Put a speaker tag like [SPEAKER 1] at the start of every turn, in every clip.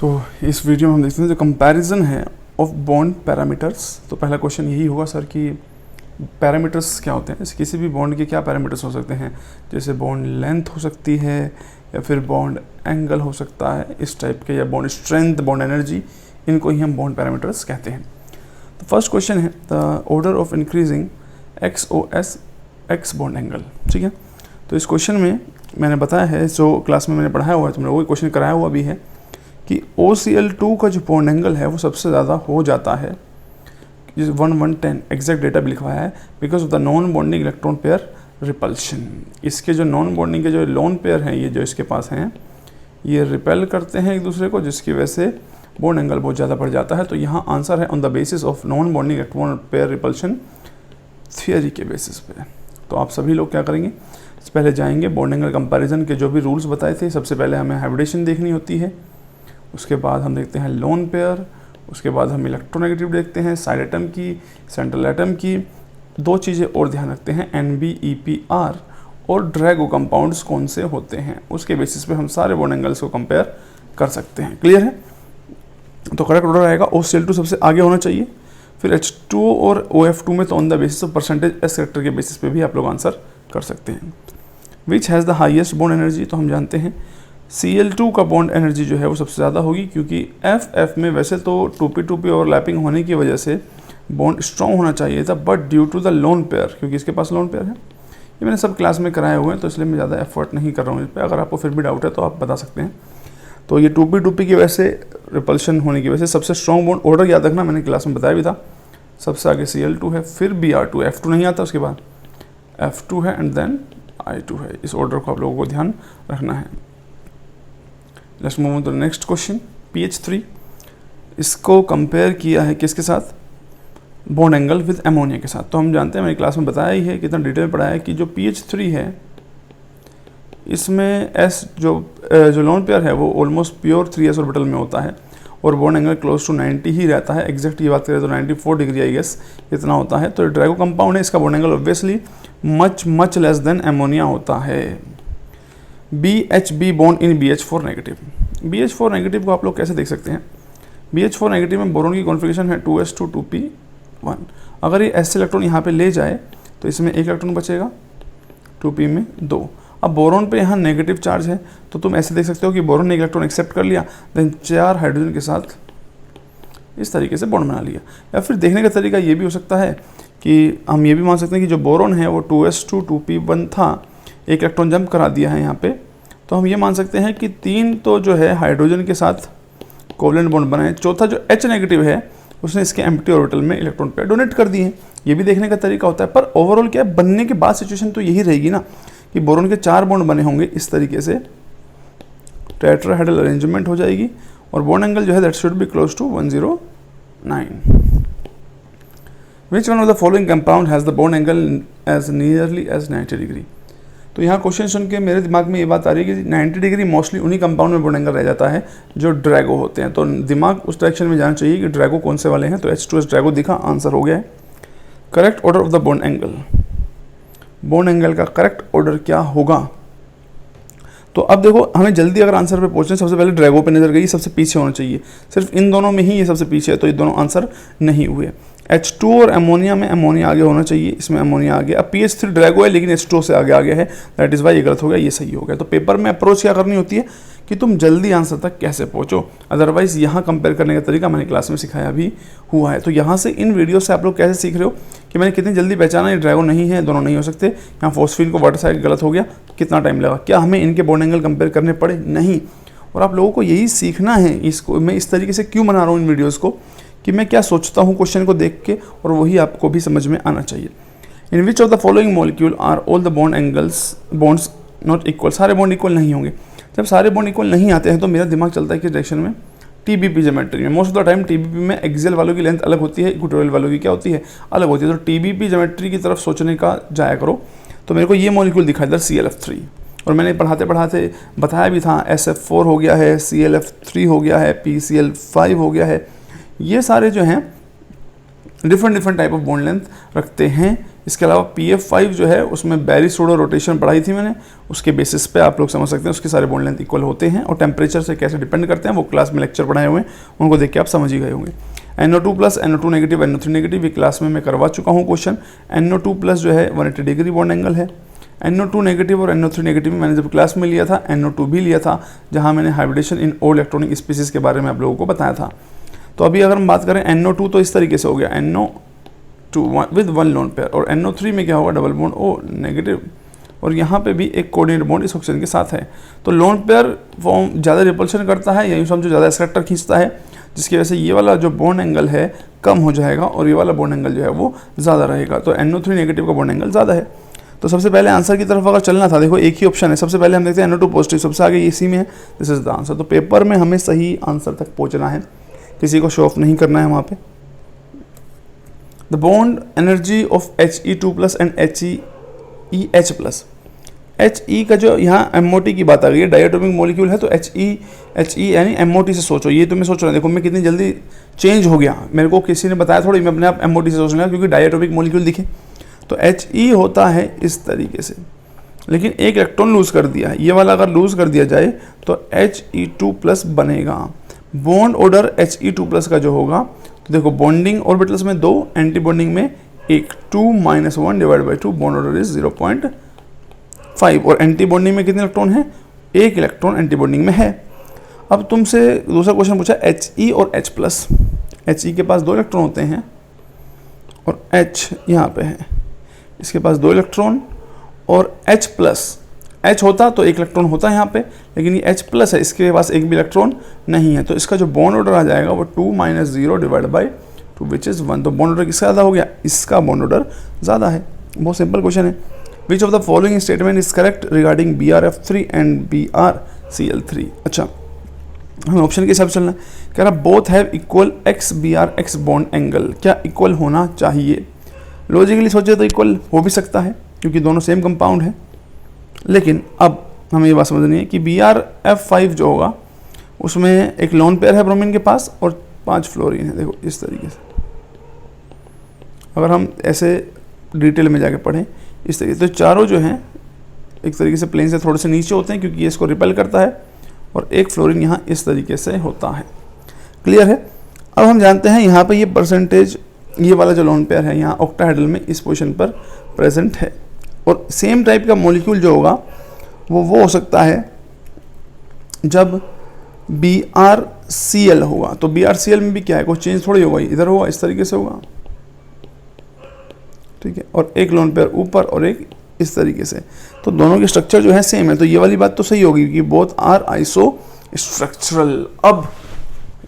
[SPEAKER 1] तो इस वीडियो में हम देखते हैं जो कंपैरिजन है ऑफ बॉन्ड पैरामीटर्स। तो पहला क्वेश्चन यही होगा सर कि पैरामीटर्स क्या होते हैं, किसी भी बॉन्ड के क्या पैरामीटर्स हो सकते हैं, जैसे बॉन्ड लेंथ हो सकती है या फिर बॉन्ड एंगल हो सकता है इस टाइप के, या बॉन्ड स्ट्रेंथ, बॉन्ड एनर्जी, इनको ही हम बॉन्ड पैरामीटर्स कहते हैं। तो फर्स्ट क्वेश्चन है the order of increasing XOS x bond angle. ठीक है, तो इस क्वेश्चन में मैंने बताया है, जो क्लास में मैंने पढ़ाया हुआ है, तुमने वही क्वेश्चन कराया हुआ भी है कि OCl2 का जो बॉन्ड एंगल है वो सबसे ज़्यादा हो जाता है, 1:110 एग्जैक्ट डेटा भी लिखवाया है, because of the non bonding electron pair repulsion. इसके जो नॉन बॉन्डिंग के जो लोन पेयर हैं, ये जो इसके पास हैं, ये रिपेल करते हैं एक दूसरे को, जिसकी वजह से बॉन्ड एंगल बहुत ज़्यादा बढ़ जाता है। तो यहाँ आंसर है on the basis of non bonding electron pair repulsion theory के बेसिस पे। तो आप सभी लोग क्या करेंगे, पहले जाएंगे बॉन्ड एंगल कंपैरिजन के जो भी रूल्स बताए थे, सबसे पहले हमें हाइब्रिडेशन देखनी होती है, उसके बाद हम देखते हैं लोन पेयर, उसके बाद हम इलेक्ट्रोनेगेटिव देखते हैं, साइड एटम की, सेंट्रल एटम की। दो चीज़ें और ध्यान रखते हैं, NBEPR और ड्रैगो कंपाउंड्स कौन से होते हैं, उसके बेसिस पे हम सारे बॉन्ड एंगल्स को कंपेयर कर सकते हैं। क्लियर है? तो करेक्ट ऑर्डर आएगा OCl2 सबसे आगे होना चाहिए, फिर H2 और OF2 में तो on the basis of percentage S character के बेसिस पे भी आप लोग आंसर कर सकते हैं। Which has the highest bond energy, तो हम जानते हैं Cl2 का बॉन्ड एनर्जी जो है वो सबसे ज़्यादा होगी, क्योंकि FF में वैसे तो 2p2p ओवरलैपिंग होने की वजह से बॉन्ड स्ट्रॉन्ग होना चाहिए था, but due to the lone pair, क्योंकि इसके पास लोन पेयर है, ये मैंने सब क्लास में कराए हुए हैं, तो इसलिए मैं ज़्यादा एफर्ट नहीं कर रहा हूँ इस पर। अगर आपको फिर भी डाउट है तो आप बता सकते हैं। तो ये 2p2p की वजह से, रिपल्शन होने की वजह से सबसे स्ट्रॉन्ग बॉन्ड ऑर्डर याद रखना, मैंने क्लास में बताया भी था, सबसे आगे Cl2 है, फिर Br2, F2 नहीं आता, उसके बाद F2 है एंड देन I2 है। इस ऑर्डर को आप लोगों को ध्यान रखना है। Let's move on to the next question, PH3। इसको कंपेयर किया है किसके साथ, बॉन्ड एंगल विद अमोनिया के साथ। तो हम जानते हैं, मैंने क्लास में बताया ही है, कितना डिटेल पढ़ाया है कि जो PH3 है इसमें S जो लोन पेयर है वो ऑलमोस्ट प्योर 3s ऑर्बिटल में होता है, और बॉन्ड एंगल क्लोज टू 90 ही रहता है। एग्जैक्ट ये बात करें तो 94 डिग्री आई गेस इतना होता है। तो ड्रैगो कंपाउंड है, इसका bond angle obviously much less than ammonia होता है। BHB bond in BH4 negative. BH4 negative को आप लोग कैसे देख सकते हैं, BH4 नेगेटिव में बोरोन की कॉन्फ़िगरेशन है 2s2 2p1। अगर ये S इलेक्ट्रॉन यहाँ पे ले जाए तो इसमें एक इलेक्ट्रॉन बचेगा, 2p में 2। अब बोरोन पे यहाँ नेगेटिव चार्ज है, तो तुम ऐसे देख सकते हो कि बोरोन ने इलेक्ट्रॉन एक्सेप्ट कर लिया, देन 4 हाइड्रोजन के साथ इस तरीके से बॉन्ड बना लिया। या फिर देखने का तरीका ये भी हो सकता है कि हम ये भी मान सकते हैं कि जो बोरोन है वो 2s2 2p1 था, एक इलेक्ट्रॉन जंप करा दिया है यहाँ पे, तो हम ये मान सकते हैं कि 3 तो जो है हाइड्रोजन के साथ कोवलेंट बॉन्ड बनाए, चौथा जो H नेगेटिव है उसने इसके एम्प्टी ऑर्बिटल में इलेक्ट्रॉन पेयर डोनेट कर दिए हैं। ये भी देखने का तरीका होता है, पर ओवरऑल क्या है, बनने के बाद सिचुएशन तो यही रहेगी ना कि बोरोन के 4 बॉन्ड बने होंगे, इस तरीके से टेट्राहेड्रल अरेंजमेंट हो जाएगी, और बॉन्ड एंगल जो है that should be close to 109। Which one of the following compound has the bond angle as nearly as 90 degree. तो यहाँ क्वेश्चन सुन के मेरे दिमाग में ये बात आ रही है कि 90 डिग्री मोस्टली उन्हीं कंपाउंड में बॉन्ड एंगल रह जाता है जो ड्रैगो होते हैं। तो दिमाग उस डायरेक्शन में जाना चाहिए कि ड्रैगो कौन से वाले हैं। तो H2S ड्रैगो दिखा, आंसर हो गया है। Correct order of the bond angle, bond angle का करेक्ट ऑर्डर क्या होगा। तो अब देखो, हमें जल्दी अगर आंसर पे पहुंचना, सबसे पहले ड्रैगो पे नजर गई, सबसे पीछे होना चाहिए, सिर्फ इन दोनों में ही ये सबसे पीछे है, तो ये दोनों आंसर नहीं हुए। H2 और अमोनिया में अमोनिया आगे होना चाहिए, इसमें अमोनिया आ गया। अब PH3 ड्रैगो है लेकिन H2 से आगे आ गया है, दैट इज़ वाई ये गलत हो गया, ये सही हो गया। तो पेपर में अप्रोच क्या करनी होती है कि तुम जल्दी आंसर तक कैसे पहुंचो, अदरवाइज यहाँ कंपेयर करने का तरीका मैंने क्लास में सिखाया भी हुआ है। तो यहाँ से इन वीडियो से आप लोग कैसे सीख रहे हो कि मैंने कितनी जल्दी पहचाना ये ड्रैगो नहीं है, दोनों नहीं हो सकते। यहाँ फॉस्फीन को वाटर साइड गलत हो गया, कितना टाइम लगा, क्या हमें इनके बॉन्ड एंगल कंपेयर करने पड़े, नहीं। और आप लोगों को यही सीखना है, इसको मैं इस तरीके से क्यों बना रहा हूँ इन वीडियोज़ को, कि मैं क्या सोचता हूँ क्वेश्चन को देख के, और वही आपको भी समझ में आना चाहिए। In which of the following molecule are all the bond angles bonds not equal. सारे बॉन्ड इक्वल नहीं होंगे। जब सारे बॉन्ड इक्वल नहीं आते हैं तो मेरा दिमाग चलता है किस डायरेक्शन में, TBP ज्योमेट्री में। Most of the time TBP में एक्सियल वालों की लेंथ अलग होती है, इक्वेटोरियल वालों की क्या होती है, अलग होती है। तो TBP ज्योमेट्री की तरफ सोचने का जाया करो। तो मेरे को ये मॉलिक्यूल दिखा इधर ClF3, और मैंने पढ़ाते पढ़ाते बताया भी था SF4 हो गया है, ClF3 हो गया है, PCl5 हो गया है। ये सारे जो हैं different type of bond length रखते हैं इसके अलावा PF5 जो है उसमें बैरी-सोडो रोटेशन पढ़ाई थी मैंने, उसके बेसिस पे आप लोग समझ सकते हैं उसके सारे बॉन्ड लेंथ इक्वल होते हैं और टेम्परेचर से कैसे डिपेंड करते हैं वो क्लास में लेक्चर पढ़ाए हुए हैं, उनको देख के आप समझ ही गए होंगे। NO2 plus, NO2 negative, NO3 negative, ये क्लास में मैं करवा चुका हूँ क्वेश्चन। NO2 प्लस जो है 180 डिग्री बॉन्ड एंगल है। NO2 नेगेटिव और NO3 नेगेटिव मैंने जब क्लास में लिया था, NO2 भी लिया था, जहाँ मैंने हाइब्रिडेशन इन ओ इलेक्ट्रॉनिक स्पीसीज के बारे में आप लोगों को बताया था। तो अभी अगर हम बात करें NO2 तो इस तरीके से हो गया, NO2 विद 1 लोन पेयर, और NO3 में क्या होगा, डबल बॉन्ड O नेगेटिव, और यहाँ पे भी एक कोऑर्डिनेट बॉन्ड इस ऑक्सीजन के साथ है। तो लोन पेयर फॉर्म ज़्यादा रिपल्शन करता है, यही समझो ज़्यादा स्कैटर खींचता है, जिसकी वजह से ये वाला जो बॉन्ड एंगल है कम हो जाएगा और ये वाला बॉन्ड एंगल जो है वो ज़्यादा रहेगा। तो NO3 नेगेटिव का बॉन्ड एंगल ज़्यादा है। तो सबसे पहले आंसर की तरफ अगर चलना था, देखो एक ही ऑप्शन है, सबसे पहले हम देखते हैं NO2 पॉजिटिव, सबसे आगे इसी में है, दिस इज द आंसर। तो पेपर में हमें सही आंसर तक पहुंचना है, किसी को शो ऑफ नहीं करना है वहाँ पे। The bond energy of He2 plus and HEH plus, He का जो यहाँ MOT की बात आ गई है, डायटोमिक मॉलिक्यूल है, तो He यानी MOT से सोचो, ये तो मैं सोच रहा हूँ, देखो मैं कितनी जल्दी चेंज हो गया, मेरे को किसी ने बताया थोड़ी, मैं अपने आप MOT से सोचने लगा क्योंकि डायटोमिक मॉलिक्यूल दिखे। तो He होता है इस तरीके से, लेकिन एक इलेक्ट्रॉन लूज कर दिया है, ये वाला अगर लूज कर दिया जाए तो He2 प्लस बनेगा। बॉन्ड ऑर्डर He2 प्लस का जो होगा, तो देखो बॉन्डिंग ऑर्बिटल्स में 2, एंटी बॉन्डिंग में 1, 2 - 1 divide by 2, bond order is 0.5, और एंटी बॉन्डिंग में कितने इलेक्ट्रॉन है, 1 इलेक्ट्रॉन एंटी बॉन्डिंग में है। अब तुमसे दूसरा क्वेश्चन पूछा He और H प्लस, He के पास 2 इलेक्ट्रॉन होते हैं और H यहाँ पे है, इसके पास 2 इलेक्ट्रॉन, और H प्लस, H होता तो 1 इलेक्ट्रॉन होता है यहाँ पे, लेकिन ये H प्लस है, इसके पास एक भी इलेक्ट्रॉन नहीं है, तो इसका जो बॉन्ड ऑर्डर आ जाएगा वो 2 - 0 डिवाइड बाई 2 विच इज़ 1। तो बॉन्ड ऑर्डर किसका ज़्यादा हो गया, इसका बॉन्ड ऑर्डर ज़्यादा है। बहुत सिंपल क्वेश्चन है। विच of the following statement is correct regarding BrF3 and BrCl3। अच्छा, हमें ऑप्शन के हिसाब से चलना है। कह रहा both have equal XBrX bond angle, क्या इक्वल होना चाहिए? लॉजिकली सोचे तो इक्वल हो भी सकता है क्योंकि दोनों सेम कंपाउंड है, लेकिन अब हमें ये बात समझनी है कि BrF5 जो होगा उसमें एक लोन पेयर है ब्रोमीन के पास और 5 फ्लोरीन है। देखो इस तरीके से, अगर हम ऐसे डिटेल में जाके पढ़ें इस तरीके से, तो चारों जो हैं एक तरीके से प्लेन से थोड़े से नीचे होते हैं क्योंकि ये इसको रिपेल करता है, और एक फ्लोरीन यहाँ इस तरीके से होता है। क्लियर है? अब हम जानते हैं यहाँ पे ये परसेंटेज, ये वाला जो लोन पेयर है यहाँ ऑक्टाहेड्रल में इस पोजीशन पर प्रेजेंट है, और सेम टाइप का मॉलिक्यूल जो होगा वो हो सकता है जब BrCl होगा। तो BrCl में भी क्या है, कोई चेंज थोड़ी होगा, इधर होगा, इस तरीके से होगा, ठीक है, और एक लोन पेयर ऊपर और एक इस तरीके से, तो दोनों के स्ट्रक्चर जो है सेम है। तो ये वाली बात तो सही होगी कि बोथ आर आइसो स्ट्रक्चरल। अब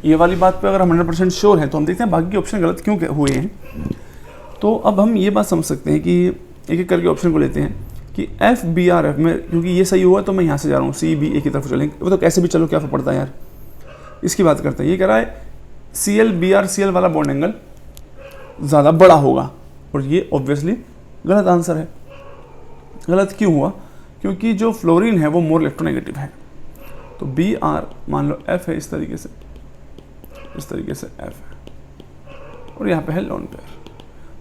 [SPEAKER 1] ये वाली बात पे अगर हम 100% श्योर हैं तो हम देखते हैं बाकी के ऑप्शन गलत क्यों हुए हैं। तो अब हम ये बात समझ सकते हैं कि एक एक करके ऑप्शन को लेते हैं कि FBrF में, क्योंकि ये सही हुआ तो मैं यहाँ से जा रहा हूँ CB की तरफ चलेंगे, वो तो कैसे भी चलो क्या फर्क पड़ता है यार। इसकी बात करते हैं, ये कह रहा है BrCl वाला बॉन्ड एंगल ज़्यादा बड़ा होगा, और ये ऑब्वियसली गलत आंसर है। गलत क्यों हुआ? क्योंकि जो फ्लोरीन है वो मोर इलेक्ट्रोनेगेटिव है। तो Br मान लो F है इस तरीके से, इस तरीके से F है, और यहाँ पे है लोन पेयर।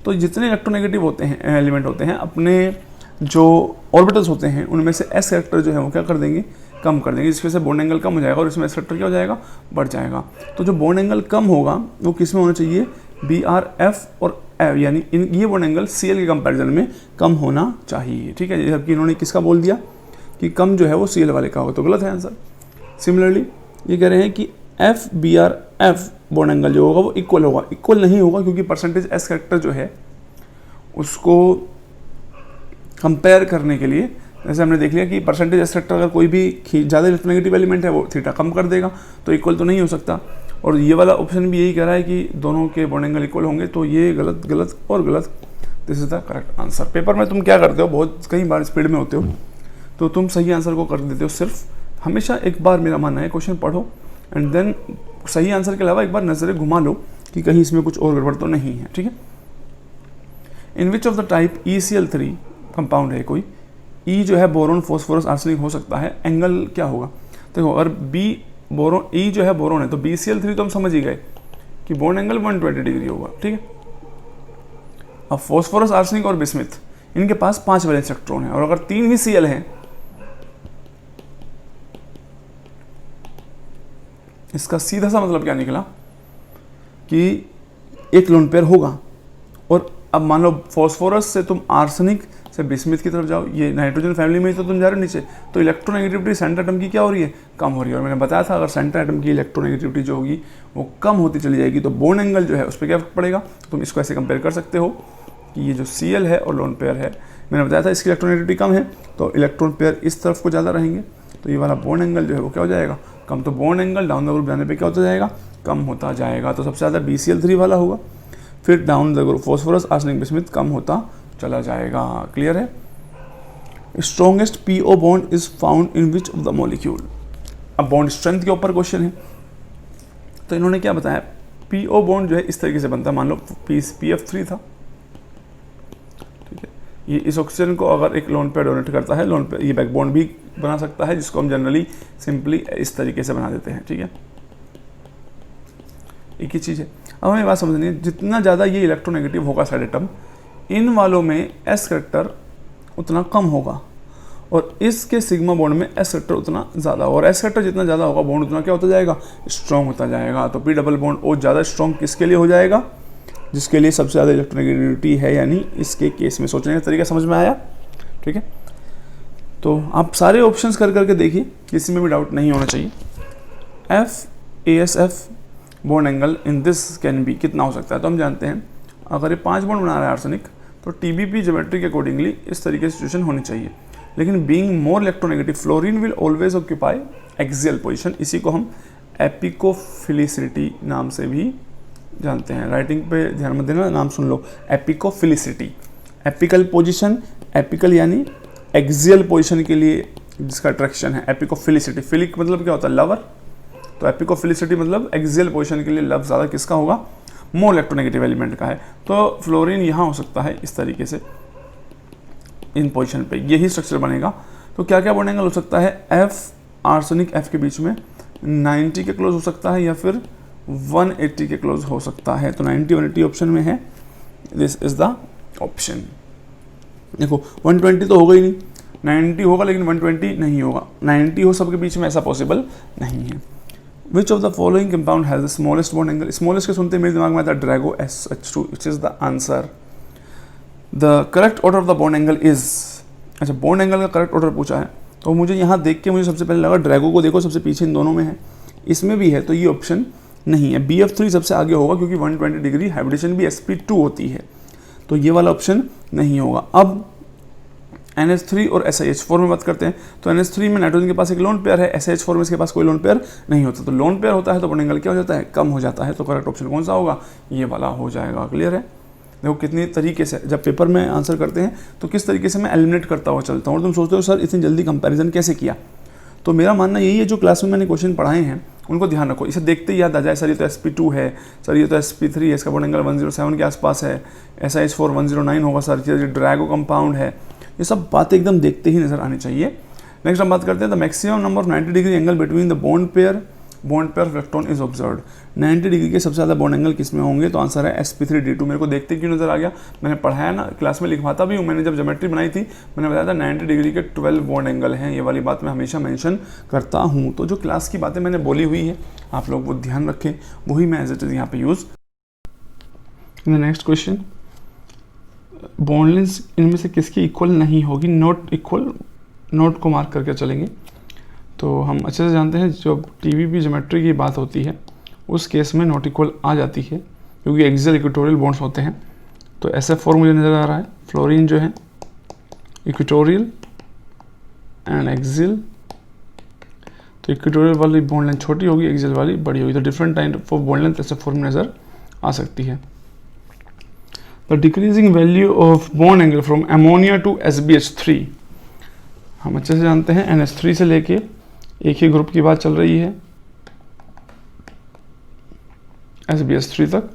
[SPEAKER 1] तो जितने इलेक्ट्रोनेगेटिव होते हैं एलिमेंट होते हैं, अपने जो ऑर्बिटल्स होते हैं उनमें से S कैरेक्टर जो है वो क्या कर देंगे, कम कर देंगे, जिसकी वजह से बॉन्ड एंगल कम हो जाएगा और इसमें S कैरेक्टर क्या हो जाएगा, बढ़ जाएगा। तो जो बॉन्ड एंगल कम होगा वो किस में होना चाहिए, BrF और F, यानी ये बॉन्ड एंगल Cl के कंपैरिजन में कम होना चाहिए, ठीक है। जबकि इन्होंने किसका बोल दिया कि कम जो है वो Cl वाले का होगा, तो गलत है आंसर। सिमिलरली ये कह रहे हैं कि FBrF बॉन्ड एंगल जो होगा वो इक्वल होगा, इक्वल नहीं होगा क्योंकि परसेंटेज S कैरेक्टर जो है उसको कंपेयर करने के लिए, जैसे हमने देख लिया कि परसेंटेज S कैरेक्टर अगर कोई भी ज़्यादा इलेक्ट्रोनेगेटिव एलिमेंट है वो थीटा कम कर देगा, तो इक्वल तो नहीं हो सकता। और ये वाला ऑप्शन भी यही कह रहा है कि दोनों के बॉन्ड एंगल इक्वल होंगे, तो ये गलत गलत और गलत, this is the correct answer. Paper में तुम क्या करते हो, बहुत कई बार स्पीड में होते हो तो तुम सही आंसर को कर देते हो। सिर्फ हमेशा एक बार, मेरा मानना है, क्वेश्चन पढ़ो एंड देन सही आंसर के अलावा एक बार नजरें घुमा लो कि कहीं इसमें कुछ और गड़बड़ तो नहीं है, ठीक है। In which of the type ECl3 compound है कोई, E जो है बोरोन फॉस्फोरस आर्सेनिक हो सकता है, एंगल क्या होगा। देखो अगर B बोरोन, E जो है बोरोन है, तो BCl3 तो हम समझ ही गए कि बॉन्ड एंगल 120 डिग्री होगा, ठीक है। अब फॉस्फोरस, आर्सेनिक और बिस्मिथ, इनके पास 5 वैलेंस इलेक्ट्रॉन है, और अगर 3 ही Cl हैं, इसका सीधा सा मतलब क्या निकला कि एक लोन पेयर होगा। और अब मान लो फॉस्फोरस से तुम आर्सेनिक से बिस्मिथ की तरफ जाओ, ये नाइट्रोजन फैमिली में ही तो तुम जा रहे हो नीचे, तो इलेक्ट्रोनेगेटिविटी सेंटर एटम की क्या हो रही है, कम हो रही है। और मैंने बताया था अगर सेंटर एटम की इलेक्ट्रोनेगेटिविटी जो होगी वो कम होती चली जाएगी तो बॉन्ड एंगल जो है उस पर क्या फर्क पड़ेगा। तुम इसको ऐसे कंपेयर कर सकते हो कि ये जो Cl है और लोन पेयर है, मैंने बताया था इसकी इलेक्ट्रोनेगेटिविटी कम है तो इलेक्ट्रॉन पेयर इस तरफ को ज़्यादा रहेंगे, तो ये वाला बॉन्ड एंगल जो है वो क्या हो जाएगा, कम। तो bond angle down the group जाने पे क्या होता जाएगा, कम होता जाएगा। तो सबसे ज़्यादा BCl3 वाला होगा, फिर down the group phosphorus, arsenic, bismuth कम होता चला जाएगा। क्लियर है। Strongest PO bond is found in which of the molecule. अब बॉन्ड स्ट्रेंथ के ऊपर क्वेश्चन है, तो इन्होंने क्या बताया, PO बॉन्ड जो है इस तरीके से बनता है, मान लो PF3 था, ठीक है, ये इस ऑक्सीजन को अगर एक लोन पेयर डोनेट करता है, लोन पेयर ये बैक बॉन्ड भी बना सकता है, जिसको हम जनरली सिंपली इस तरीके से बना देते हैं, ठीक है, एक ही चीज़ है। अब हमें बात समझनी है, जितना ज़्यादा ये इलेक्ट्रोनेगेटिव होगा साइड एटम, इन वालों में S करेक्टर उतना कम होगा, और इसके सिग्मा बॉन्ड में S करेक्टर उतना ज़्यादा, और S करेक्टर जितना ज़्यादा होगा बॉन्ड उतना क्या होता जाएगा, स्ट्रॉन्ग होता जाएगा। तो P डबल बॉन्ड O ज़्यादा स्ट्रॉन्ग किसके लिए हो जाएगा, जिसके लिए सबसे ज़्यादा इलेक्ट्रोनेगेटिविटी है, यानी इसके केस में। सोचने का तरीका समझ में आया, ठीक है। तो आप सारे ऑप्शंस कर करके देखिए, किसी में भी डाउट नहीं होना चाहिए। FASF bond angle in this can be कितना हो सकता है, तो हम जानते हैं अगर ये 5 बॉन्ड बना रहा है आर्सेनिक, तो TBP ज्योमेट्री के अकॉर्डिंगली इस तरीके से सिचुएशन होनी चाहिए। लेकिन being more electronegative, fluorine will always occupy axial position, इसी को हम एपिकोफिलिसिटी नाम से भी जानते हैं। राइटिंग पे ध्यान मत देना, नाम सुन लो, एपिकोफिलिसिटी। एपिकल पोजीशन, एपिकल यानी एक्सियल पोजीशन के लिए जिसका अट्रैक्शन है, एपिकोफिलिसिटी। फिलिक मतलब क्या होता है, लवर, तो एपिकोफिलिसिटी मतलब एक्सियल पोजीशन के लिए लव ज़्यादा किसका होगा, मोर इलेक्ट्रोनेगेटिव एलिमेंट का है। तो फ्लोरीन यहाँ हो सकता है इस तरीके से, इन पोजीशन पे यही स्ट्रक्चर बनेगा। तो क्या क्या बॉन्ड एंगल हो सकता है, F आर्सेनिक F के बीच में 90 के क्लोज हो सकता है, या फिर 180 के क्लोज हो सकता है। तो 90 180 ऑप्शन में है, दिस इज द ऑप्शन। देखो 120 तो होगा ही नहीं, 90 होगा लेकिन 120 नहीं होगा, 90 हो सबके बीच में, ऐसा पॉसिबल नहीं है। विच of the following compound has the smallest bond angle, smallest के सुनते मेरे दिमाग में आता है Drago SH2, which is the answer. The correct order of the bond angle is, अच्छा बॉन्ड एंगल का करेक्ट ऑर्डर पूछा है, तो मुझे यहाँ देख के मुझे सबसे पहले लगा ड्रैगो को देखो सबसे पीछे इन दोनों में है, इसमें भी है, तो ये ऑप्शन नहीं है। BF3 सबसे आगे होगा क्योंकि 120 डिग्री हाइब्रिडेशन भी sp2 होती है, तो ये वाला ऑप्शन नहीं होगा। अब NH3 और SiH4 में बात करते हैं, तो NH3 में नाइट्रोजन के पास एक लोन पेयर है, SiH4 में इसके पास कोई लोन पेयर नहीं होता, तो लोन पेयर होता है तो बॉन्ड एंगल क्या हो जाता है, कम हो जाता है। तो करेक्ट ऑप्शन कौन सा होगा, ये वाला हो जाएगा। क्लियर है। देखो कितनी तरीके से जब पेपर में आंसर करते हैं तो किस तरीके से मैं एलिमिनेट करता हुआ चलता हूँ, और तुम सोचते हो सर इतनी जल्दी कंपैरिजन कैसे किया। तो मेरा मानना यही है, जो क्लास में मैंने क्वेश्चन पढ़ाए हैं उनको ध्यान रखो, इसे देखते ही याद आ जाए, सर ये तो sp2 है, सर ये तो sp3 है, इसका बॉन्ड एंगल 107 के आसपास है, SiH4 109 होगा, सर ये ड्रैगो कंपाउंड है, ये सब बातें एकदम देखते ही नजर आनी चाहिए। नेक्स्ट हम बात करते हैं the maximum number of 90 degree angle between the bond pair of electron is observed. 90 degree के सबसे ज़्यादा बॉन्ड एंगल किस में होंगे, तो आंसर है sp3d2। मेरे को देखते क्यों नजर आ गया, मैंने पढ़ाया ना, क्लास में लिखवाता भी हूँ, मैंने जब ज्योमेट्री बनाई थी मैंने बताया था 90 डिग्री के 12 बॉन्ड एंगल हैं, ये वाली बात मैं हमेशा मेंशन करता हूँ। तो जो क्लास की बातें मैंने बोली हुई है आप लोग वो ध्यान रखें, वही मैं एज इट इज यहाँ पे use. Next question, bond length इनमें से किसकी इक्वल नहीं होगी, नॉट इक्वल, नोट को मार्क करके चलेंगे। तो हम अच्छे से जानते हैं जब TBP ज्योमेट्री की बात होती है उस केस में नॉट इक्वल आ जाती है, क्योंकि एक्सियल इक्वेटोरियल बॉन्ड्स होते हैं। तो SF4 मुझे नज़र आ रहा है, फ्लोरीन जो है इक्वेटोरियल एंड एक्सियल, तो इक्वेटोरियल वाली बॉन्ड लेंथ छोटी होगी, एक्सियल वाली बड़ी होगी, तो different type of bond length SF4 में नज़र आ सकती है। The decreasing value of bond angle from ammonia to SBH3, हम अच्छे से जानते हैं NH3 से लेके एक ही ग्रुप की बात चल रही है SBH3 तक,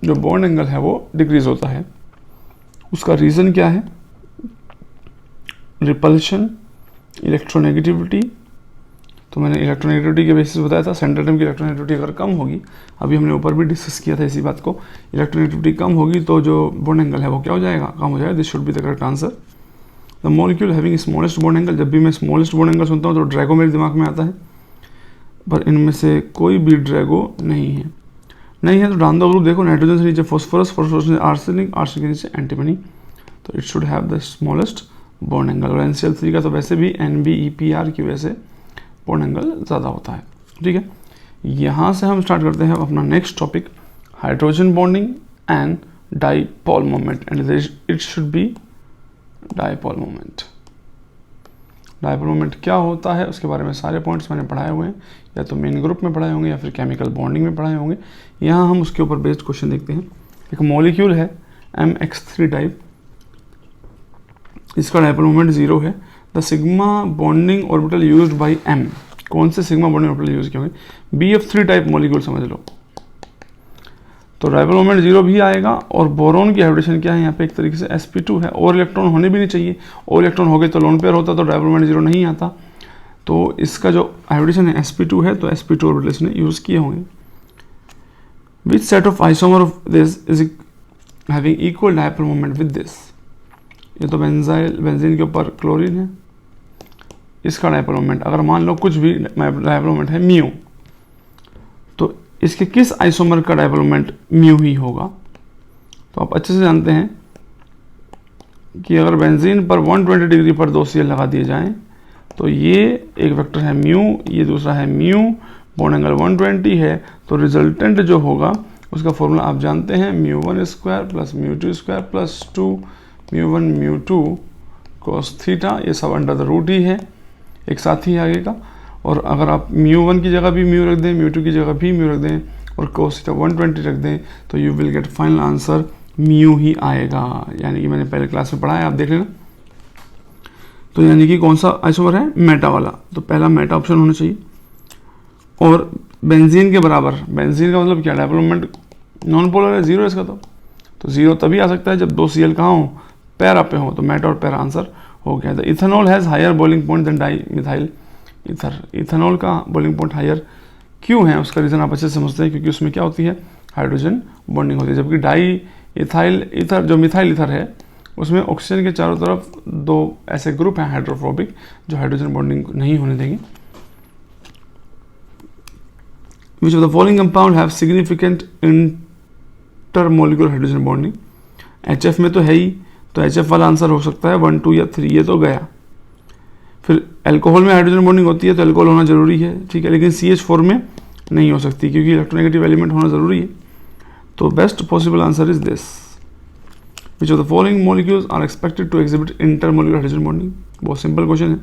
[SPEAKER 1] जो बॉन्ड एंगल है वो डिक्रीज होता है। उसका रीज़न क्या है, रिपल्शन, इलेक्ट्रोनेगेटिविटी, तो मैंने इलेक्ट्रोनेगेटिविटी के बेसिस बताया था, सेंटर एटम की इलेक्ट्रोनेगेटिविटी अगर कम होगी, अभी हमने ऊपर भी डिस्कस किया था इसी बात को, इलेक्ट्रोनेगेटिविटी कम होगी तो जो बॉन्ड एंगल है वो क्या हो जाएगा, कम हो जाएगा। This should be the correct answer. The molecule having smallest bond angle, जब भी मैं स्मॉलेस्ट बॉन्ड एंगल सुनता हूँ तो ड्रैगो मेरे दिमाग में आता है, पर इनमें से कोई भी ड्रैगो नहीं है। नहीं है तो डाल दो ग्रुप, देखो नाइट्रोजन से नीचे फॉस्फोरस, फॉस्फोरस से आर्सेनिक, आर्सेनिक के नीचे एंटीमनी, तो it should have the smallest bond angle. और NCl3 का तो वैसे भी NBEPR की वजह से बॉन्ड एंगल ज़्यादा होता है। ठीक है, यहाँ से हम स्टार्ट करते हैं अपना next topic, hydrogen bonding and dipole moment, and it should be dipole moment. Dipole moment क्या होता है उसके बारे में सारे पॉइंट्स मैंने पढ़ाए हुए हैं, या तो मेन ग्रुप में पढ़ाए होंगे या फिर केमिकल बॉन्डिंग में पढ़ाए होंगे। यहाँ हम उसके ऊपर बेस्ड क्वेश्चन देखते हैं। एक मॉलिक्यूल है MX3 टाइप, इसका डाइपोल मोमेंट 0 है। The sigma bonding orbital used by M, कौन से सिग्मा बॉन्डिंग ऑर्बिटल यूज किए होंगे, BF3 टाइप मॉलिक्यूल समझ लो, तो डाइपोल मोमेंट 0 भी आएगा। और बोरोन की हाइब्रिडेशन क्या है यहाँ पे, एक तरीके से sp2 है, और इलेक्ट्रॉन होने भी नहीं चाहिए, और इलेक्ट्रॉन हो गए तो लोन पेयर होता तो डाइपोल मोमेंट 0 नहीं आता। तो इसका जो हाइब्रिडेशन है sp2 है, तो sp2 ऑर्बिटल इसने यूज किए होंगे। Which set of isomer of this is having equal dipole moment with this, ये तो बेंजीन के ऊपर क्लोरीन है, इसका डाइपोल मोमेंट अगर मान लो कुछ भी डाइपोल मोमेंट है म्यू, तो इसके किस आइसोमर का डाइपोल मोमेंट म्यू ही होगा। तो आप अच्छे से जानते हैं कि अगर बेंजीन पर 120 डिग्री पर 2 Cl लगा दिए जाएं तो ये एक वेक्टर है म्यू, ये दूसरा है म्यू, बॉन्ड एंगल 120 है, तो रिजल्टेंट जो होगा उसका फॉर्मूला आप जानते हैं, μ1² प्लस μ2² प्लस 2 μ1 μ2 cos थीटा, ये सब अंडर द रूट ही है, एक साथ ही आगे का। और अगर आप μ1 की जगह भी म्यू रख दें, μ2 की जगह भी म्यू रख दें और cos थीटा 120 रख दें, तो you will get final answer mu ही आएगा। यानी कि मैंने पहले क्लास में पढ़ा है, आप देख लेना। तो यानी कि कौन सा आइसोमर है, मेटा वाला, तो पहला मेटा ऑप्शन होना चाहिए। और बेंजीन के बराबर, बेंजीन का मतलब क्या, डाइपोल मोमेंट नॉन पोलर है, 0 इसका, तो 0 तभी आ सकता है जब 2 Cl कहाँ हो, पैरा पे हो, तो मेटा और पैरा आंसर हो गया। The ethanol has higher boiling point than dimethyl ether, ethanol का बॉइलिंग पॉइंट हायर क्यों है, उसका रीज़न आप अच्छे से समझते हैं, क्योंकि उसमें क्या होती है, हाइड्रोजन बॉन्डिंग होती है, जबकि डाई इथाइल ईथर जो मिथाइल ईथर है उसमें ऑक्सीजन के चारों तरफ 2 ऐसे ग्रुप हैं हाइड्रोफोबिक जो हाइड्रोजन बॉन्डिंग नहीं होने देंगे। Which of the following compound have significant intermolecular hydrogen bonding? HF में तो है ही, तो HF वाला आंसर हो सकता है 1, 2 या 3, ये तो गया। फिर अल्कोहल में हाइड्रोजन बॉन्डिंग होती है तो अल्कोहल होना जरूरी है, ठीक है, लेकिन CH4 में नहीं हो सकती क्योंकि इलेक्ट्रोनेगेटिव एलिमेंट होना जरूरी है। तो best possible answer is this. Which of the following molecules are expected to exhibit intermolecular hydrogen bonding, बहुत सिंपल क्वेश्चन है।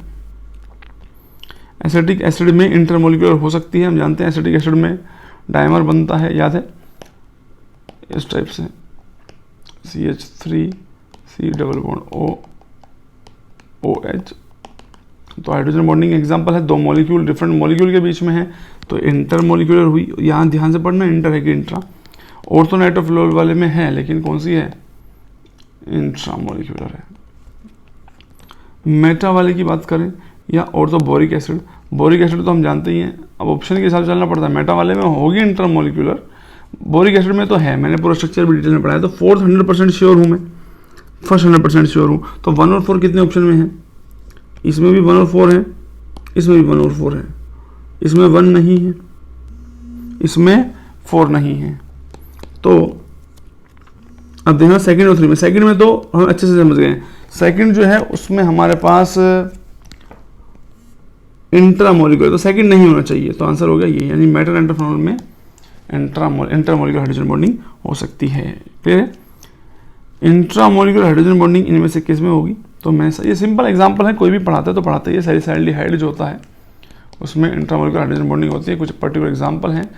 [SPEAKER 1] एसिटिक एसिड में इंटरमोलिकुलर हो सकती है, हम जानते हैं एसिटिक एसिड में डायमर बनता है, याद है, इस टाइप से CH3 C double bond OH, तो हाइड्रोजन बॉन्डिंग एग्जांपल है, 2 मॉलिक्यूल डिफरेंट मॉलिक्यूल के बीच में है, तो इंटरमोलिकुलर हुई। यहाँ ध्यान से पढ़ना, इंटर है कि इंट्रा, ऑर्थोनाइट्रोफ्लोरल वाले में है लेकिन कौन सी है, इंट्रामोलिकुलर है। मेटा वाले की बात करें या ऑर्थोबोरिक एसिड, बोरिक एसिड तो हम जानते ही हैं, अब ऑप्शन के हिसाब से चलना पड़ता है। मेटा वाले में होगी इंटरमोलिकुलर, बोरिक एसिड में तो है, मैंने पूरा स्ट्रक्चर भी डिटेल में पढ़ाया। तो 4th 100% श्योर हूँ मैं, फर्स्ट 100% श्योर हूँ। तो 1 और 4 कितने ऑप्शन में है, इसमें भी 1 और 4 है, इसमें भी 1 और 4 है, इसमें 1 नहीं है, इसमें 4 नहीं है। तो अब देखना सेकंड और 3 में, सेकंड में तो हम अच्छे से समझ गए, सेकंड जो है उसमें हमारे पास इंट्रामोलिकुलर, तो सेकंड नहीं होना चाहिए, तो आंसर हो गया ये, यानी मेटल इंटरफेनॉल में इंट्रामोलिकुलर हाइड्रोजन बॉन्डिंग हो सकती है। क्लियर है, इंट्रामोलिकुलर हाइड्रोजन बॉन्डिंग इनमें से किस में होगी, तो मैं ये सिंपल एग्जांपल है, कोई भी पढ़ाता है तो पढ़ाता है, ये सैलिसाइल्डिहाइड जो होता है उसमें इंट्रामोलिकुलर हाइड्रोजन बॉन्डिंग होती है, कुछ पर्टिकुलर एग्जांपल हैं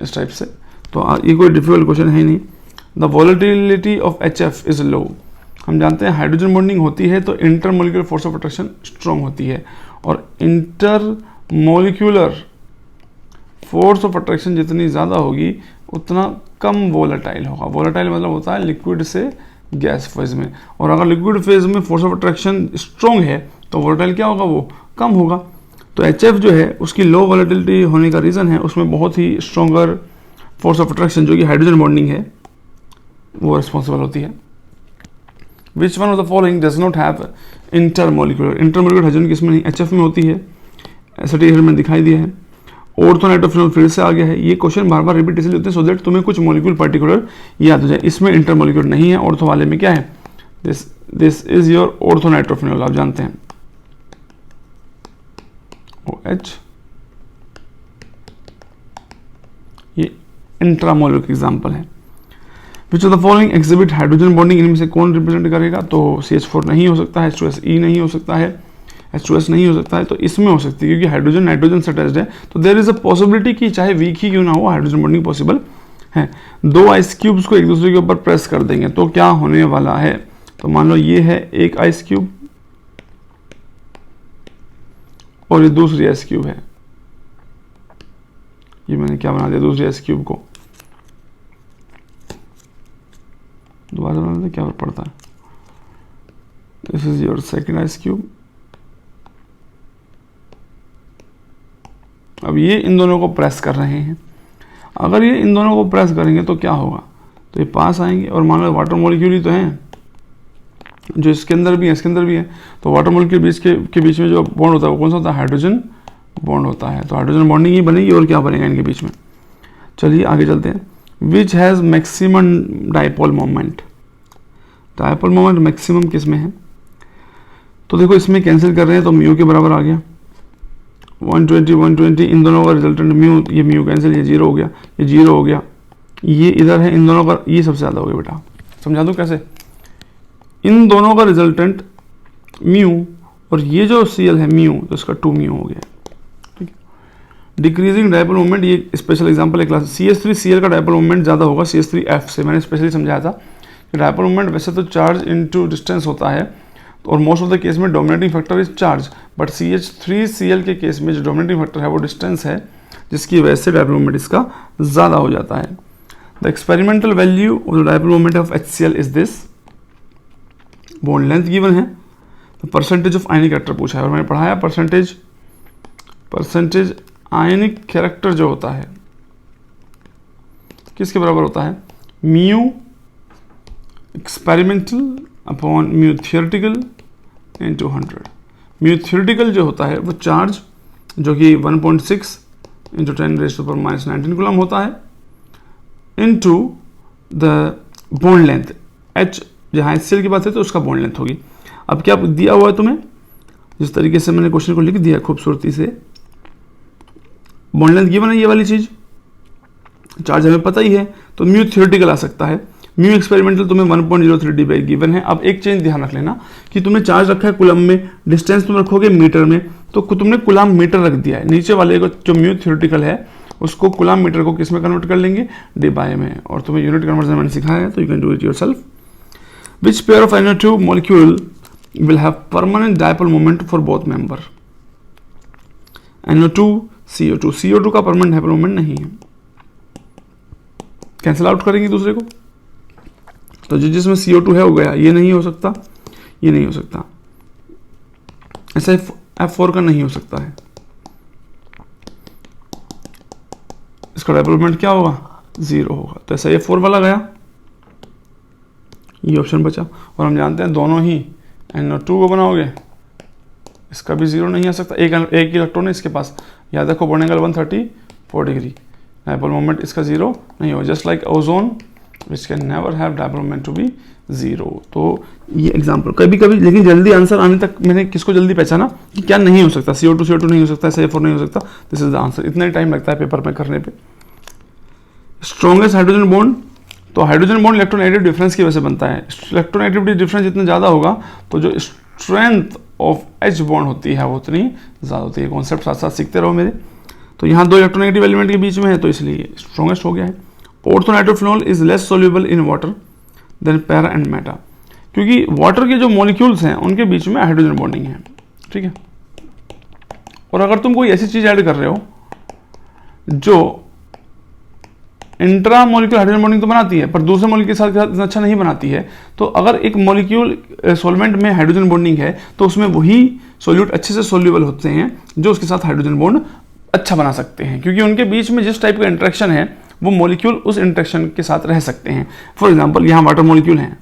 [SPEAKER 1] इस टाइप से। तो ये कोई डिफिकल्ट क्वेश्चन है नहीं। The volatility of HF is low, हम जानते हैं हाइड्रोजन बॉन्डिंग होती है तो intermolecular force of attraction strong होती है, और इंटरमोलिकुलर फोर्स ऑफ अट्रैक्शन जितनी ज़्यादा होगी उतना कम वोलेटाइल होगा। वोलेटाइल मतलब होता है लिक्विड से गैस फेज में, और अगर लिक्विड फेज में फोर्स ऑफ अट्रैक्शन स्ट्रॉन्ग है तो वोलेटाइल क्या होगा, वो कम होगा। तो HF जो है उसकी लो वॉलेटिलिटी होने का रीज़न है उसमें बहुत ही स्ट्रॉन्गर फोर्स ऑफ अट्रैक्शन जो कि हाइड्रोजन बॉन्डिंग है वो रिस्पॉन्सिबल होती है। विच one of the following does not have intermolecular hydrogen किसमें नहीं, HF में होती है, एसिटिक में दिखाई दिया है। ऑर्थोनाइट्रोफिनॉल फिर से आ गया है। ये क्वेश्चन बार बार रिपीट इसलिए होते हैं सो दैट तुम्हें कुछ मॉलिक्यूल पर्टिकुलर याद हो जाए। इसमें इंटरमोलिकुलर नहीं है, ऑर्थो वाले में क्या है, दिस इज योर ऑर्थोनाइट्रोफिनॉल, आप जानते हैं OH, ये इंट्रामोलिकुलर एग्जांपल है। विच of the following exhibit hydrogen bonding, इनमें से कौन रिप्रेजेंट करेगा, तो CH4 नहीं हो सकता है, H2SE नहीं हो सकता है, H2S नहीं हो सकता है, तो इसमें हो सकती है क्योंकि हाइड्रोजन नाइट्रोजन से अटैच्ड है। तो देयर इज अ पॉसिबिलिटी कि चाहे वीक ही क्यों ना हो हाइड्रोजन बॉन्डिंग पॉसिबल है। दो आइस क्यूब्स को एक दूसरे के ऊपर प्रेस कर देंगे तो क्या होने वाला है, तो मान लो ये है एक आइस क्यूब और ये दूसरी आइस क्यूब है। ये मैंने क्या बना दिया, दूसरी आइस क्यूब को दोबारा बना दिया, क्या पड़ता है, this is your second ice cube. अब ये इन दोनों को प्रेस कर रहे हैं, अगर ये इन दोनों को प्रेस करेंगे तो क्या होगा, तो ये पास आएंगे और मान लो वाटर मॉलिक्यूल ही तो हैं जो इसके अंदर भी है इसके अंदर भी है, तो वाटर मॉलिक्यूल के बीच में जो बॉन्ड होता है वो कौन सा होता है, हाइड्रोजन बॉन्ड होता है। तो हाइड्रोजन बॉन्डिंग ही बनेगी और क्या बनेगा इनके बीच में। चलिए आगे चलते हैं। Which has maximum dipole moment, dipole moment maximum किस में है, तो देखो इसमें कैंसिल कर रहे हैं तो म्यू के बराबर आ गया 120 इन दोनों का रिजल्टेंट म्यू, ये म्यू कैंसिल, ये जीरो हो गया, ये जीरो हो गया, ये इधर है, इन दोनों का ये सबसे ज़्यादा हो गया बेटा। समझा दूँ कैसे, इन दोनों का रिजल्टेंट म्यू और ये जो Cl है म्यू, तो इसका 2 म्यू हो गया। ठीक है, डिक्रीजिंग डाइपोल मोमेंट, ये स्पेशल एग्जांपल है क्लास। CH3Cl का डाइपोल मोमेंट ज़्यादा होगा CH3F से, मैंने स्पेशली समझाया था कि डाइपोल मोमेंट वैसे तो चार्ज इनटू डिस्टेंस होता है और मोस्ट ऑफ द केस में dominating factor is charge, but CH3Cl के केस में जो डोमिनेटिंग फैक्टर है वो डिस्टेंस है, जिसकी वजह से डाइपोल मोमेंट इसका ज़्यादा हो जाता है। The experimental value of the dipole moment of HCl is this, bond length given है, तो परसेंटेज ऑफ आयनिक कैरेक्टर पूछा है और मैंने पढ़ाया परसेंटेज आयनिक कैरेक्टर जो होता है किसके बराबर होता है, mu experimental upon mu theoretical into 100। Mu theoretical जो होता है वो चार्ज जो कि 1.6 इंटू 10⁻⁻19 कूलम होता है into the bond length H, जहाँ HCl की बात है तो उसका बॉन्ड लेंथ होगी। अब क्या दिया हुआ है तुम्हें, जिस तरीके से मैंने क्वेश्चन को लिख दिया खूबसूरती से, बॉन्ड लेंथ गिवन है ये वाली चीज, चार्ज हमें पता ही है, तो म्यू थियोरेटिकल आ सकता है। म्यू एक्सपेरिमेंटल तुम्हें 1.03 dB गिवन है। अब एक चीज ध्यान रख लेना कि तुमने चार्ज रखा है कूलम में, डिस्टेंस तुम रखोगे मीटर में, तो तुमने कूलम मीटर रख दिया है, नीचे वाले को जो म्यू थियोरेटिकल है उसको कूलम मीटर को किस में कन्वर्ट कर लेंगे, dBi में, और तुम्हें यूनिट कन्वर्जन मैंने सिखाया है तो you can do it yourself. Which pair of NO2 molecule will have permanent dipole moment for both member? NO2 CO2, CO2 का परमानेंट डाइपोल मोमेंट नहीं है, कैंसिल आउट करेंगे दूसरे को, तो जिसमें CO2 है हो गया, ये नहीं हो सकता, ये नहीं हो सकता, ऐसा F4 का नहीं हो सकता है, इसका डाइपोल मोमेंट क्या होगा, 0 होगा, तो ऐसा F4 वाला गया, ये ऑप्शन बचा। और हम जानते हैं दोनों ही NO2 को बनाओगे इसका भी 0 नहीं आ सकता, एक इलेक्ट्रॉन है इसके पास, याद रखो bond angle 134 degree, dipole moment इसका 0 नहीं हो, just like ozone which can never have dipole moment to be 0। तो ये एग्जांपल कभी कभी, लेकिन जल्दी आंसर आने तक मैंने किसको जल्दी पहचाना कि क्या नहीं हो सकता, CO2 नहीं हो सकता, CH4 नहीं हो सकता, दिस इज द आंसर। इतना ही टाइम लगता है पेपर में करने पे। स्ट्रॉन्गेस्ट हाइड्रोजन बॉन्ड, तो हाइड्रोजन बॉन्ड इलेक्ट्रोनेगेटिव डिफरेंस की वजह से बनता है। इलेक्ट्रोनेगेटिविटी डिफरेंस जितना ज़्यादा होगा तो जो स्ट्रेंथ ऑफ H बॉन्ड होती है वो उतनी ज़्यादा होती है। कॉन्सेप्ट साथ साथ सीखते रहो मेरे। तो यहाँ दो इलेक्ट्रोनेगेटिव एलिमेंट के बीच में है तो इसलिए स्ट्रॉन्गेस्ट हो गया है। Orthonitrophenol is less soluble in water than para and meta, क्योंकि वाटर के जो मॉलिक्यूल्स हैं उनके बीच में हाइड्रोजन बॉन्डिंग है, ठीक है। और अगर तुम कोई ऐसी चीज़ ऐड कर रहे हो जो इंट्रा मोलिक्यूल हाइड्रोजन बॉन्डिंग तो बनाती है पर दूसरे मोलिक्यूल के साथ इतना अच्छा नहीं बनाती है। तो अगर एक मोलिक्यूल सॉल्वेंट में हाइड्रोजन बॉन्डिंग है तो उसमें वही सोल्यूट अच्छे से सोल्यूबल होते हैं जो उसके साथ हाइड्रोजन बॉन्ड अच्छा बना सकते हैं, क्योंकि उनके बीच में जिस टाइप का इंटरेक्शन है वो मोलिक्यूल उस इंटरेक्शन के साथ रह सकते हैं। फॉर एग्जाम्पल यहाँ वाटर मोलिक्यूल हैं,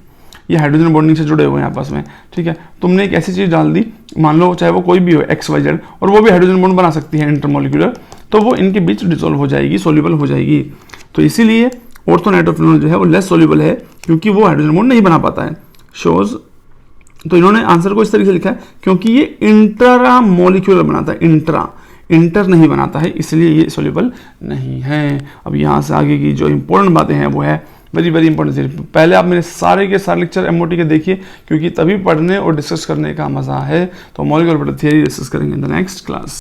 [SPEAKER 1] ये हाइड्रोजन बॉन्डिंग से जुड़े हुए हैं आपस में, ठीक है। तुमने एक ऐसी चीज़ डाल दी, मान लो चाहे वो कोई भी हो XYZ, और वो भी हाइड्रोजन बॉन्ड बना सकती है इंटरमोलिकुलर, तो वो इनके बीच डिसॉल्व हो जाएगी, सोल्यूबल हो जाएगी। तो इसीलिए ऑर्थोनाइट्रोफिनॉल जो है वो लेस सोल्यूबल है क्योंकि वो हाइड्रोजन बॉन्ड नहीं बना पाता है। शोज, तो इन्होंने आंसर को इस तरीके से लिखा है क्योंकि ये इंट्रा मोलिक्यूलर बनाता है, इंटर नहीं बनाता है, इसलिए ये सोल्यूबल नहीं है। अब यहाँ से आगे की जो इंपॉर्टेंट बातें हैं वो है वेरी वेरी इंपॉर्टेंट। पहले आप मेरे सारे के सारे लेक्चर MOT के देखिए, क्योंकि तभी पढ़ने और डिस्कस करने का मजा है। तो मॉलिक्यूलर थियरी डिस्कस करेंगे इन द नेक्स्ट क्लास।